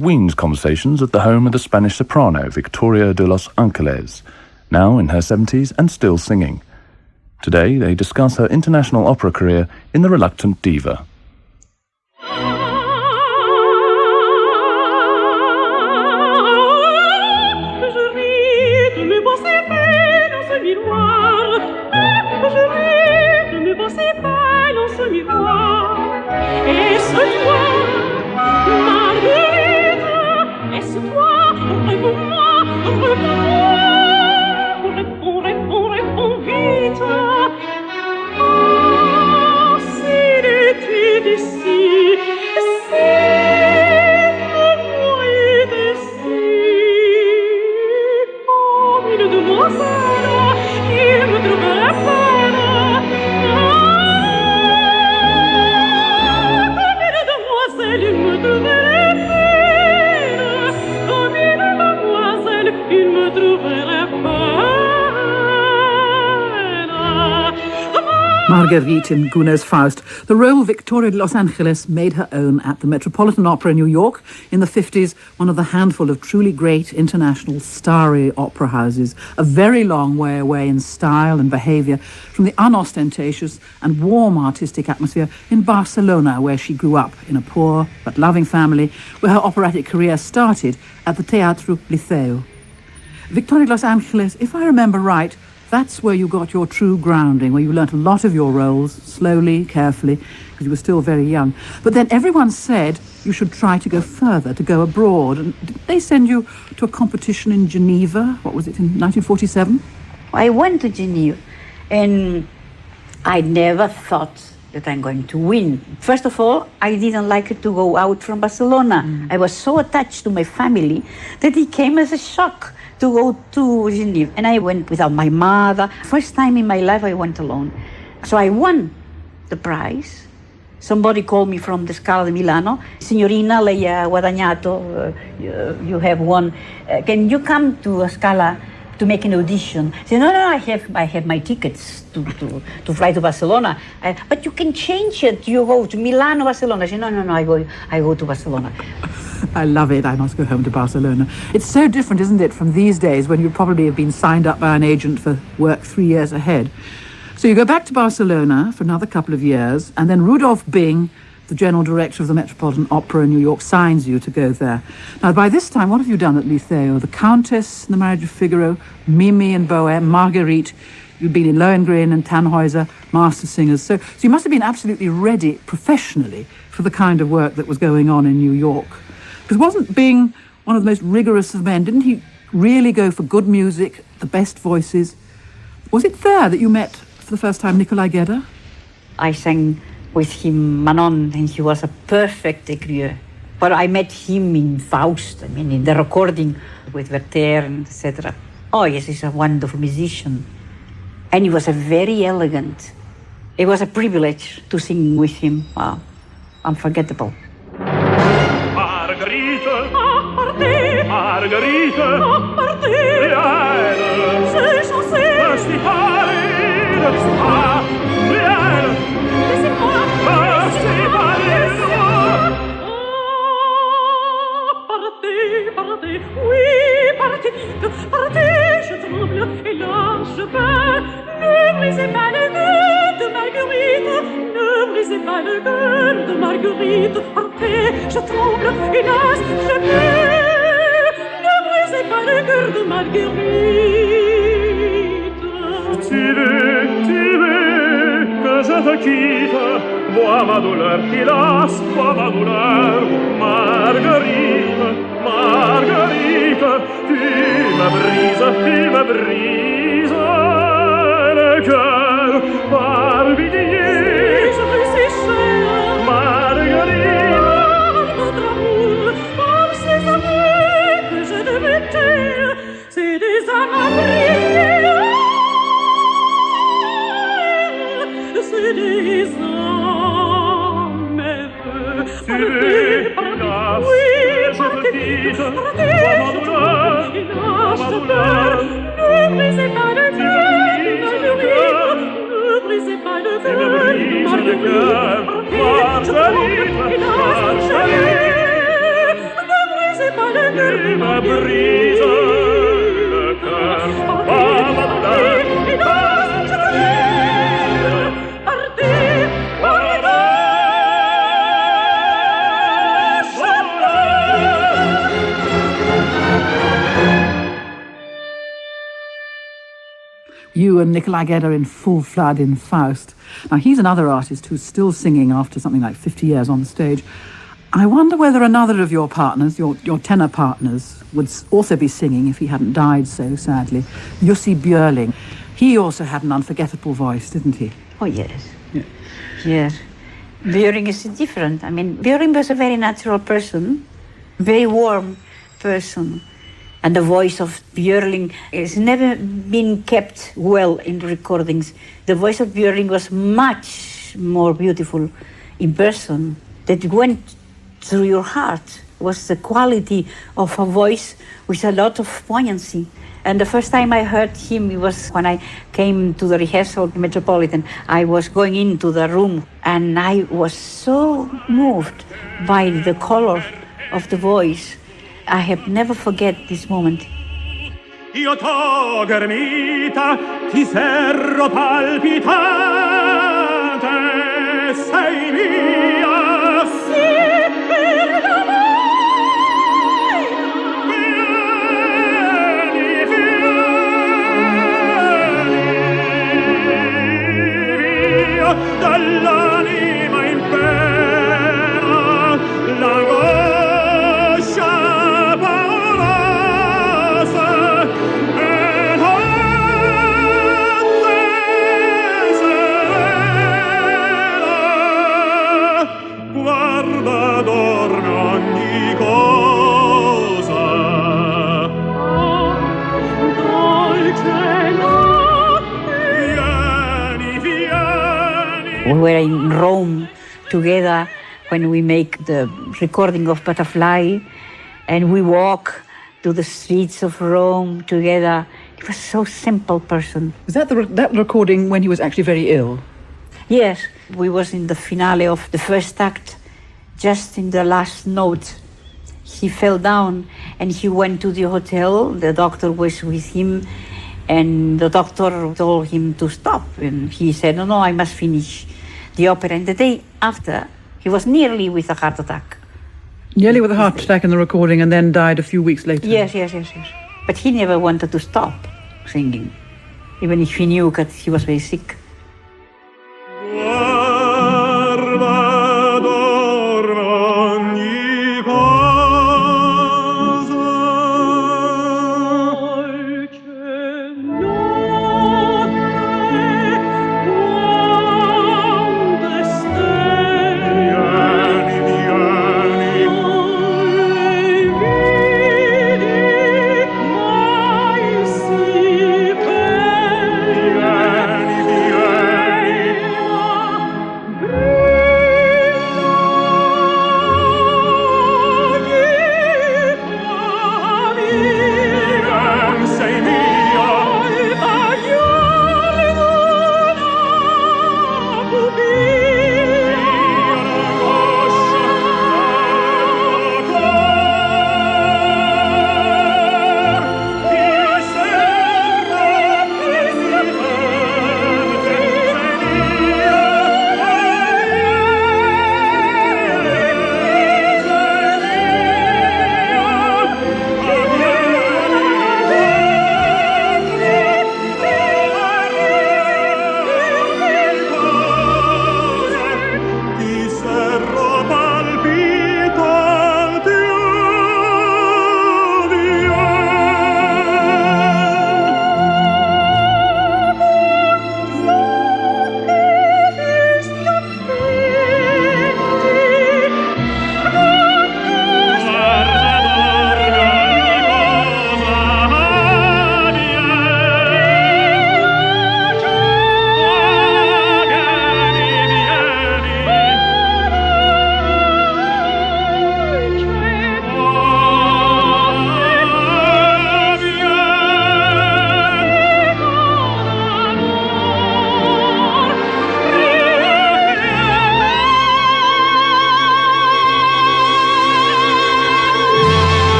Wheen's conversations at the home of the Spanish soprano Victoria de los Angeles, now in her 70s and still singing. Today they discuss her international opera career in The Reluctant Diva. Marguerite in Gounod's Faust. The role Victoria de Los Angeles made her own at the Metropolitan Opera in New York in the 50s, one of the handful of truly great international starry opera houses, a very long way away in style and behaviour from the unostentatious and warm artistic atmosphere in Barcelona, where she grew up in a poor but loving family, where her operatic career started at the Teatro Liceo. Victoria de Los Angeles, if I remember right, that's where you got your true grounding, where you learnt a lot of your roles, slowly, carefully, because you were still very young. But then everyone said you should try to go further, to go abroad. And did they send you to a competition in Geneva? What was it, in 1947? I went to Geneva, and I never thought that I'm going to win. First of all, I didn't like to go out from Barcelona. I was so attached to my family that it came as a shock to go to Geneva. And I went without my mother. First time in my life I went alone. So I won the prize. Somebody called me from the Scala di Milano. Signorina, lei ha guadagnato, you have won. Can you come to a Scala to make an audition? I said, no, I have my tickets to fly to Barcelona. But you can change it. You go to Milano, Barcelona. I said, no, I go to Barcelona. I love it. I must go home to Barcelona. It's so different, isn't it, from these days when you probably have been signed up by an agent for work 3 years ahead. So you go back to Barcelona for another couple of years, and then Rudolf Bing, the general director of the Metropolitan Opera in New York, signs you to go there. Now, by this time, what have you done at Liceo? The Countess in The Marriage of Figaro, Mimi and Bohème, Marguerite. You've been in Lohengrin and Tannhäuser, master singers. So you must have been absolutely ready professionally for the kind of work that was going on in New York. Because wasn't Bing one of the most rigorous of men? Didn't he really go for good music, the best voices? Was it there that you met, for the first time, Nicolai Gedda? I sang with him Manon, and he was a perfect écrieux. But I met him in Faust, in the recording with Werther, etc. Oh, yes, he's a wonderful musician. And he was a very elegant. It was a privilege to sing with him. Wow, unforgettable. Marguerite, Marguerite, viens, ces chansons, viens, laissez-moi, partez, oui, partez vite, partez, je tremble, et là je perds. Ne brisez pas le cœur de Marguerite, ne brisez pas le cœur de Marguerite, partez, je tremble, hélas, je perds. Ne brisez pas le cœur de Marguerite. Tive, que je te quitte, vois ma douleur, hélas, vois ma douleur, Marguerite, Marguerite, tu me brises le cœur, par pitié, je veux si cher, Marguerite, votre amour, par ces amours que je devais taire, c'est des âmes à briller, c'est des âmes heureux, partez, oui, partez, vois ma douleur, hélas, je pleure, ne brisez pas le cœur, ne brisez pas le cœur, Marguerite, Marguerite, hélas, je pleure, ne Et ma brise le cœur va m'abandonner. Et dans ce jour, partez, partez. You and Nikolai Gedda in full flood in Faust. Now, he's another artist who's still singing after something like 50 years on the stage. I wonder whether another of your partners, your tenor partners, would also be singing if he hadn't died so sadly. Jussi Bjorling. He also had an unforgettable voice, didn't he? Oh, yes. Yes. Bjorling is different. I mean, Bjorling was a very natural person, very warm person. And the voice of Bjorling has never been kept well in recordings. The voice of Bjorling was much more beautiful in person. That went through your heart. It was the quality of a voice with a lot of poignancy. And the first time I heard him, it was when I came to the rehearsal at Metropolitan. I was going into the room and I was so moved by the color of the voice. I have never forget this moment. Io t'ho ghermita, ti serro palpitante, sei mia. Sì, per l'amore. Vieni, vieni, via dall'anima in pena, l'angoscia paurosa, ed attesa, guarda, dorme ogni cosa. Dolce notte. Vieni, vieni. We were in Rome together when we make the recording of Butterfly, and we walk to the streets of Rome together. He was so simple person. Was that that recording when he was actually very ill? Yes, we was in the finale of the first act, just in the last note. He fell down and he went to the hotel. The doctor was with him and the doctor told him to stop. And he said, no, I must finish the opera. And the day after, he was nearly with a heart attack. Nearly with a heart attack in the recording and then died a few weeks later. Yes. But he never wanted to stop singing, even if he knew that he was very sick. Guarda, dorme ogni cosa. Dolce notte, quante stelle. Vieni, vieni, mai si belle.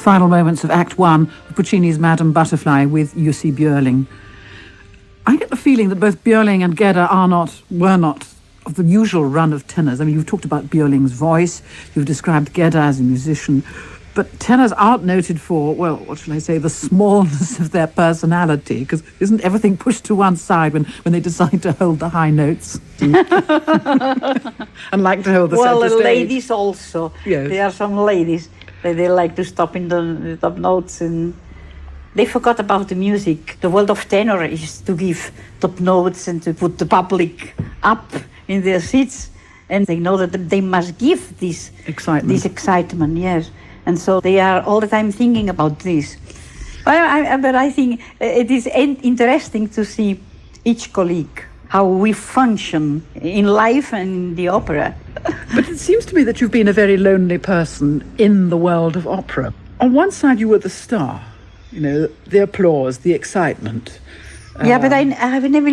final moments of Act One of Puccini's Madame Butterfly with Jussi Bjorling. I get the feeling that both Bjorling and Gedda were not of the usual run of tenors. I mean, you've talked about Bjorling's voice, you've described Gedda as a musician, but tenors aren't noted for, well, what shall I say, the smallness of their personality, because isn't everything pushed to one side when they decide to hold the high notes? And like to hold the center stage? Well, ladies also. Yes. There are some ladies that they like to stop in the top notes, and they forgot about the music. The world of tenor is to give top notes and to put the public up in their seats, and they know that they must give this excitement, yes. And so they are all the time thinking about this. But I think it is interesting to see each colleague, how we function in life and in the opera. But it seems to me that you've been a very lonely person in the world of opera. On one side, you were the star, the applause, the excitement. Yeah, but I have never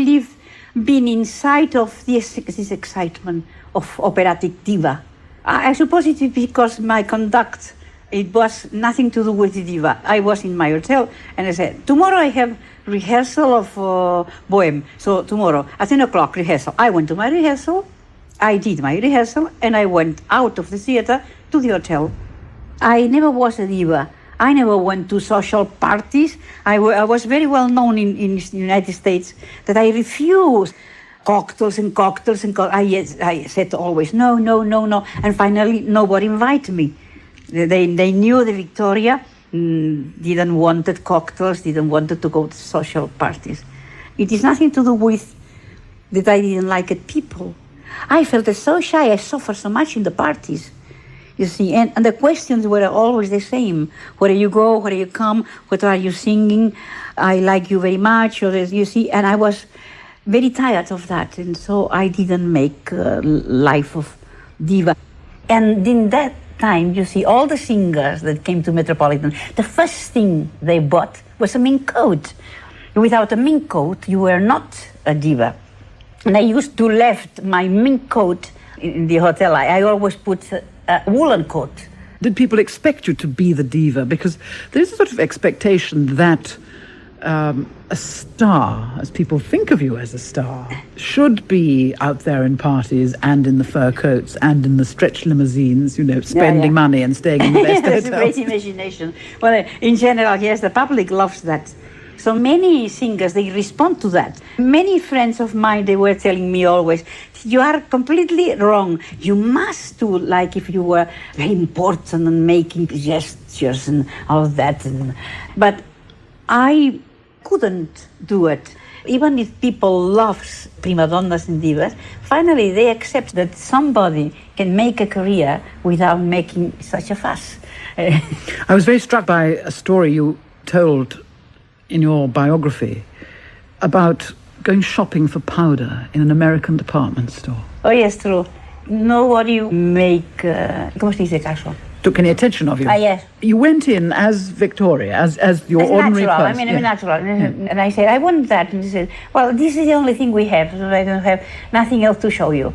been inside of this excitement of operatic diva. I suppose it is because my conduct, it was nothing to do with the diva. I was in my hotel and I said, tomorrow I have rehearsal of Bohème. So tomorrow at 10 o'clock rehearsal. I went to my rehearsal, I did my rehearsal, and I went out of the theater to the hotel. I never was a diva. I never went to social parties. I was very well known in the United States that I refused cocktails. I said always, no. And finally, nobody invited me. They knew the Victoria didn't wanted cocktails, didn't wanted to go to social parties. It is nothing to do with that I didn't like it people. I felt so shy, I suffered so much in the parties. You see, and the questions were always the same. Where do you go? Where do you come? What are you singing? I like you very much. Or you see, and I was very tired of that. And so I didn't make life of diva. And in that time, you see, all the singers that came to Metropolitan, the first thing they bought was a mink coat. Without a mink coat, you were not a diva. And I used to left my mink coat in the hotel. I always put a woolen coat. Did people expect you to be the diva? Because there's a sort of expectation that a star, as people think of you as a star, should be out there in parties and in the fur coats and in the stretch limousines, spending money and staying in the best hotels. That's a great imagination. Well, in general, yes, the public loves that. So many singers, they respond to that. Many friends of mine, they were telling me always, you are completely wrong. You must do like if you were very important and making gestures and all that. But I couldn't do it. Even if people love prima donnas and divas, finally they accept that somebody can make a career without making such a fuss. I was very struck by a story you told in your biography about going shopping for powder in an American department store. Oh, yes, true. Nobody ¿cómo se dice caso? Took any attention of you? Yes. You went in as Victoria, as your ordinary natural. person. I mean, natural. And I said, I want that. And he said, well, this is the only thing we have, so I don't have nothing else to show you.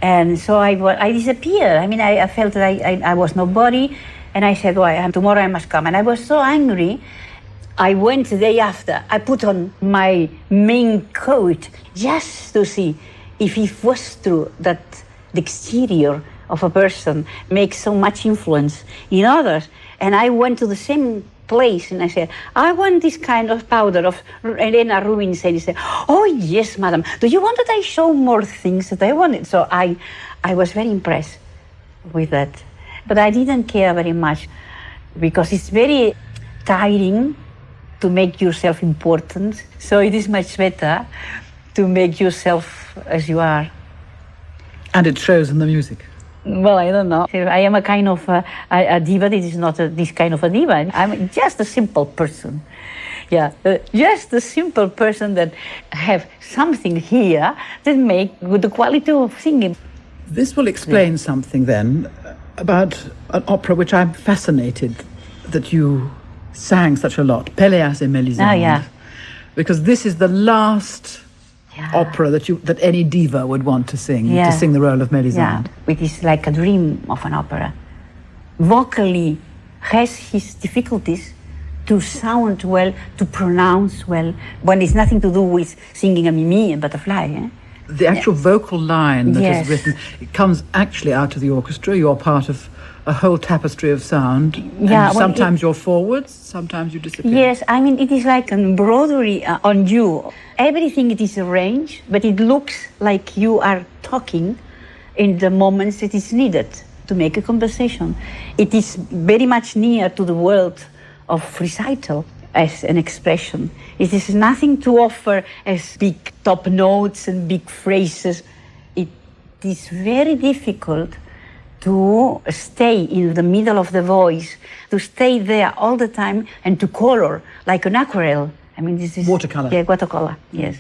And so I disappeared. I mean, I felt that I was nobody. And I said, well, tomorrow I must come. And I was so angry. I went the day after. I put on my mink coat just to see if it was true that the exterior of a person makes so much influence in others. And I went to the same place and I said, I want this kind of powder of Elena Rubinstein. He said, oh, yes, madam. Do you want that I show more things that I wanted? So I was very impressed with that. But I didn't care very much because it's very tiring to make yourself important. So it is much better to make yourself as you are. And it shows in the music. Well, I don't know. I am a kind of a diva. This is not this kind of a diva. I'm just a simple person. Yeah, just a simple person that have something here that make good the quality of singing. This will explain something then about an opera which I'm fascinated that you sang such a lot, Péléas et Mélisande. Oh, yeah. Because this is the last opera that any diva would want to sing the role of Mélisande. Yeah, which is like a dream of an opera. Vocally, has his difficulties to sound well, to pronounce well, when it's nothing to do with singing a mimi and butterfly. Eh? The actual vocal line that Yes. is written, it comes actually out of the orchestra. You're part of a whole tapestry of sound. Yeah, And well, sometimes you're forwards, sometimes you disappear. Yes, I mean, it is like an embroidery on you. Everything it is arranged, but it looks like you are talking in the moments it is needed to make a conversation. It is very much near to the world of recital as an expression. It is nothing to offer as big top notes and big phrases. It is very difficult to stay in the middle of the voice, to stay there all the time and to color like an aquarelle. I mean, this is... Watercolor. Yeah, watercolor, yes.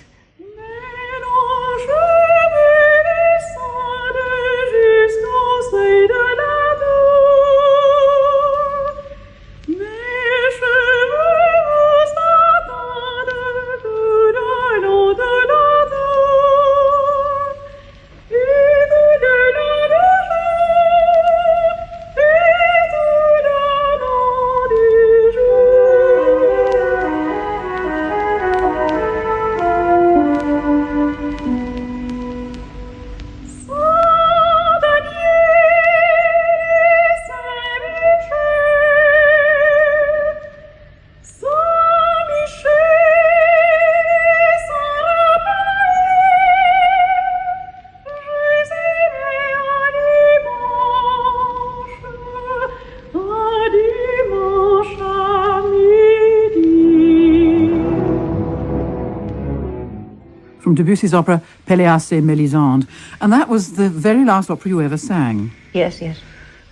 From Debussy's opera Pelléas et Mélisande. And that was the very last opera you ever sang. Yes, yes.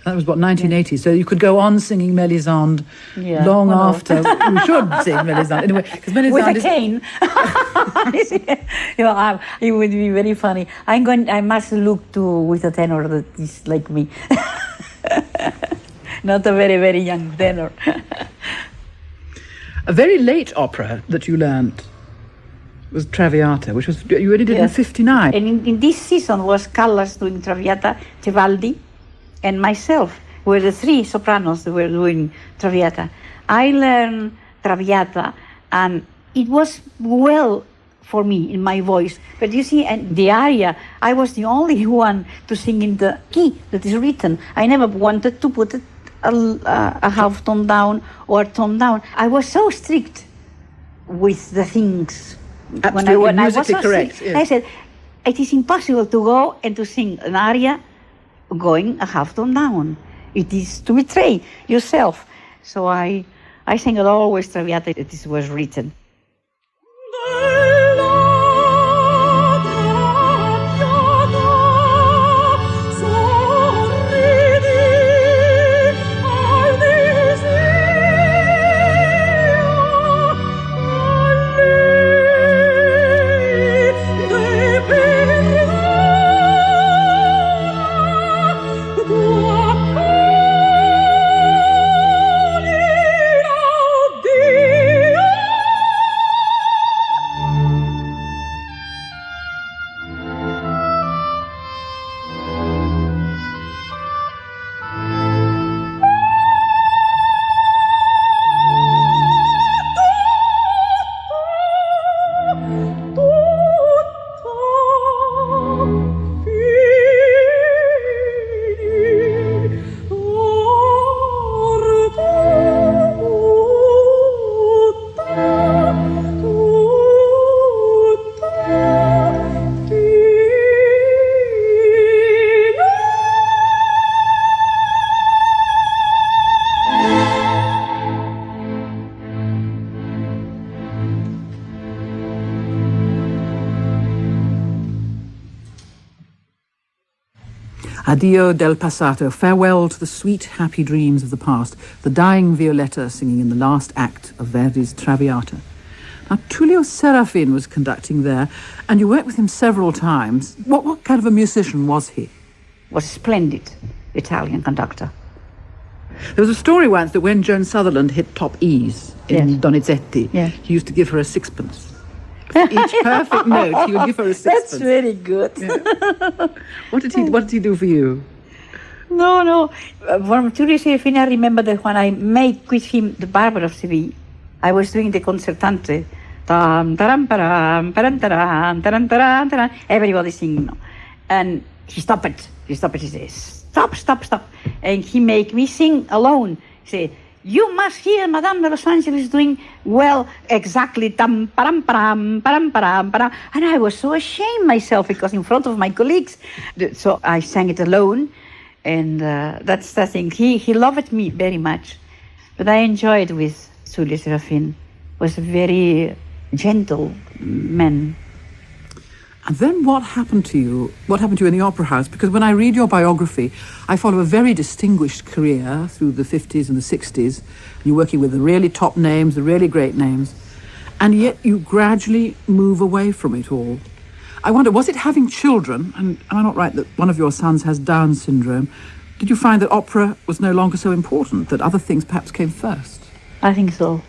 That was, 1980? So you could go on singing Mélisande Yeah, long well, no. after. We should sing Mélisande. Anyway, because Mélisande With a is... cane. It would be very funny. I must look to with a tenor that is like me. Not a very, very young tenor. A very late opera that you learned was Traviata, which was you only did in Yes. 59. And in this season was Callas doing Traviata, Tebaldi, and myself. Were the three sopranos that were doing Traviata. I learned Traviata, and it was well for me in my voice. But you see, and the aria, I was the only one to sing in the key that is written. I never wanted to put it a half tone down or tone down. I was so strict with the things. Absolutely, when I was musically so correct, strict, yes. I said, it is impossible to go and to sing an aria going a half tone down. It is to betray yourself. So I sang it always Traviata. It was written. Addio del passato, farewell to the sweet, happy dreams of the past, the dying Violetta singing in the last act of Verdi's Traviata. Now, Tullio Serafin was conducting there, and you worked with him several times. What kind of a musician was he? Was splendid Italian conductor. There was a story once that when Joan Sutherland hit top E's in Yes. Donizetti, Yeah. he used to give her a sixpence. For each perfect note, he would give her a sixpence. That's very good. Yeah. What did he do for you? No. From Julius Serafin, I remember that when I made with him the Barber of Seville, I was doing the concertante. Tam, taram, param, param, taram, taram, taram, taram. Everybody singing. And he stopped it. He says, stop. And he made me sing alone. He said, you must hear Madame de Los Angeles doing well, exactly, tam, param, param, param, param, param. And I was so ashamed myself because in front of my colleagues. So I sang it alone. And that's the thing. He loved me very much. But I enjoyed with Julius Serafin. Was a very gentle man. And then what happened to you? What happened to you in the Opera House? Because when I read your biography, I follow a very distinguished career through the 50s and the 60s. You're working with the really top names, the really great names. And yet you gradually move away from it all. I wonder, was it having children? And am I not right that one of your sons has Down syndrome? Did you find that opera was no longer so important, that other things perhaps came first? I think so.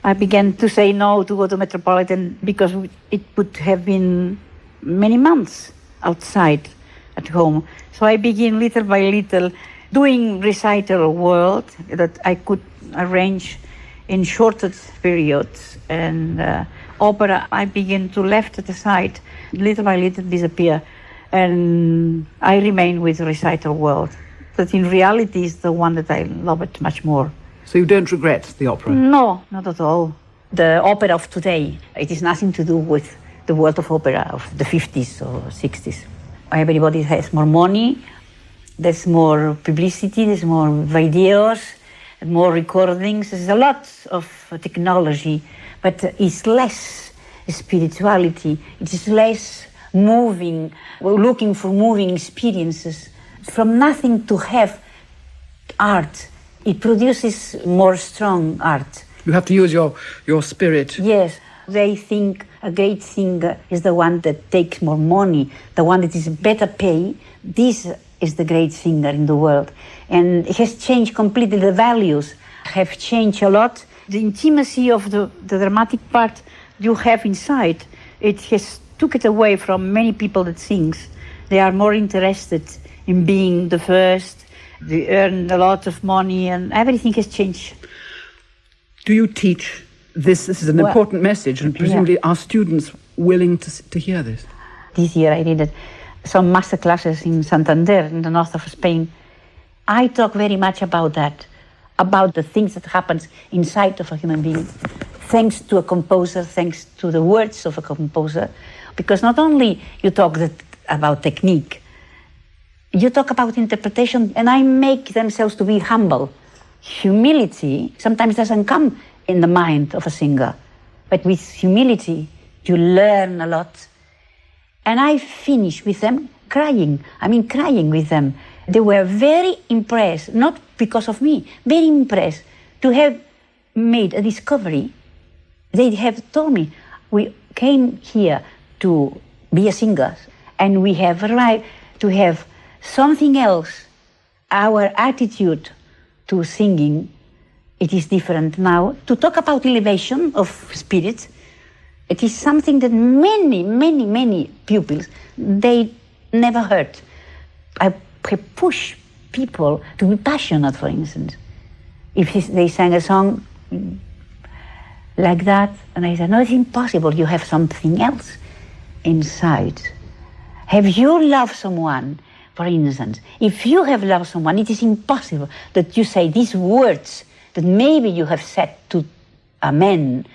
I began to say no to go to Metropolitan because it would have been many months outside at home. So I began little by little doing recital world that I could arrange in shorter periods. And opera, I began to left it aside, little by little disappear. And I remain with recital world. But in reality is the one that I love it much more. So you don't regret the opera? No, not at all. The opera of today, it is nothing to do with the world of opera of the 50s or 60s. Everybody has more money, there's more publicity, there's more videos, more recordings. There's a lot of technology, but it's less spirituality. It is less moving. We're looking for moving experiences. From nothing to have art, it produces more strong art. You have to use your spirit. Yes. They think a great singer is the one that takes more money, the one that is better paid. This is the great singer in the world. And it has changed completely. The values have changed a lot. The intimacy of the dramatic part you have inside, it has took it away from many people that sings. They are more interested in being the first. They earn a lot of money and everything has changed. Do you teach this? This is an important message, and presumably are students willing to hear this? This year I did some master classes in Santander, in the north of Spain. I talk very much about that, about the things that happens inside of a human being, thanks to a composer, thanks to the words of a composer, because not only you talk about technique, you talk about interpretation, and I make themselves to be humble. Humility sometimes doesn't come in the mind of a singer, but with humility, you learn a lot. And I finish with them crying. Crying with them. They were very impressed, not because of me, very impressed to have made a discovery. They have told me, we came here to be a singer, and we have arrived to have something else. Our attitude to singing, it is different now. To talk about elevation of spirit, it is something that many pupils, they never heard. I push people to be passionate, for instance. If they sang a song like that, and I said, no, it's impossible, you have something else inside. Have you loved someone, for instance? If you have loved someone, it is impossible that you say these words that maybe you have said to a man,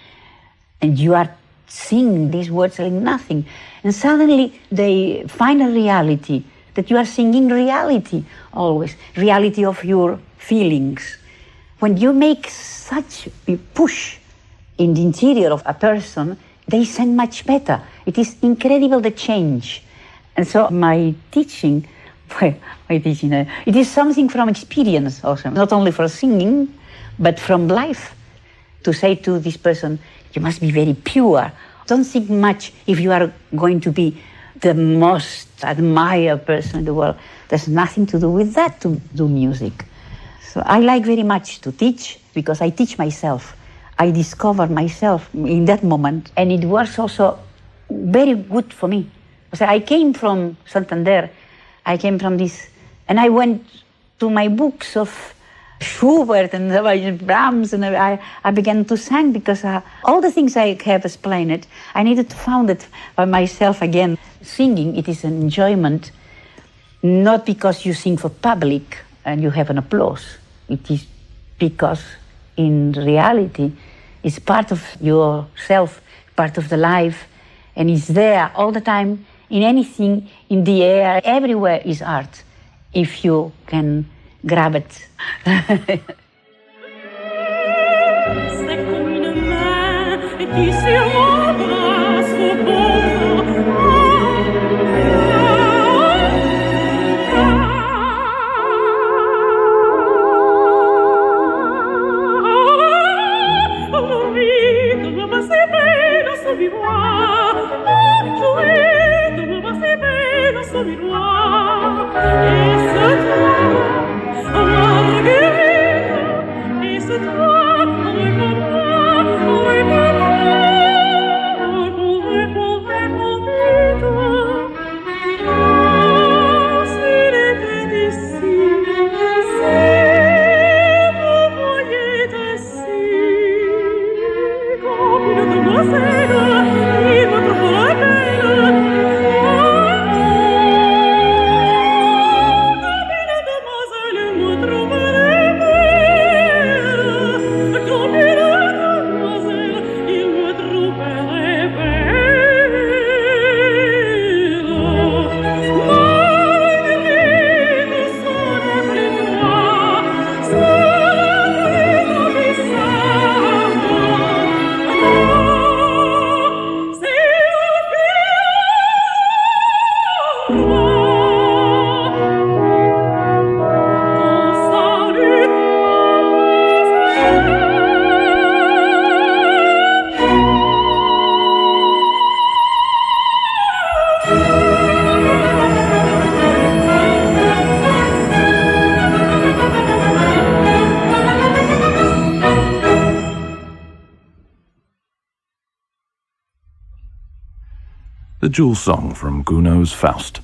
and you are singing these words like nothing. And suddenly they find a reality, that you are singing reality always, reality of your feelings. When you make such a push in the interior of a person, they sing much better. It is incredible, the change. And so my teaching, it is something from experience also, not only for singing, but from life. To say to this person, you must be very pure. Don't think much if you are going to be the most admired person in the world. There's nothing to do with that to do music. So I like very much to teach, because I teach myself. I discover myself in that moment, and it was also very good for me. So I came from Santander, I came from this, and I went to my books of Schubert and Brahms, and I began to sing because all the things I have explained, I needed to found it by myself again. Singing, it is an enjoyment, not because you sing for public and you have an applause. It is because in reality, it's part of yourself, part of the life, and it's there all the time, in anything, in the air, everywhere is art, if you can grab it. C'est comme une main qui sur mon bras se The Jewel Song from Gounod's Faust.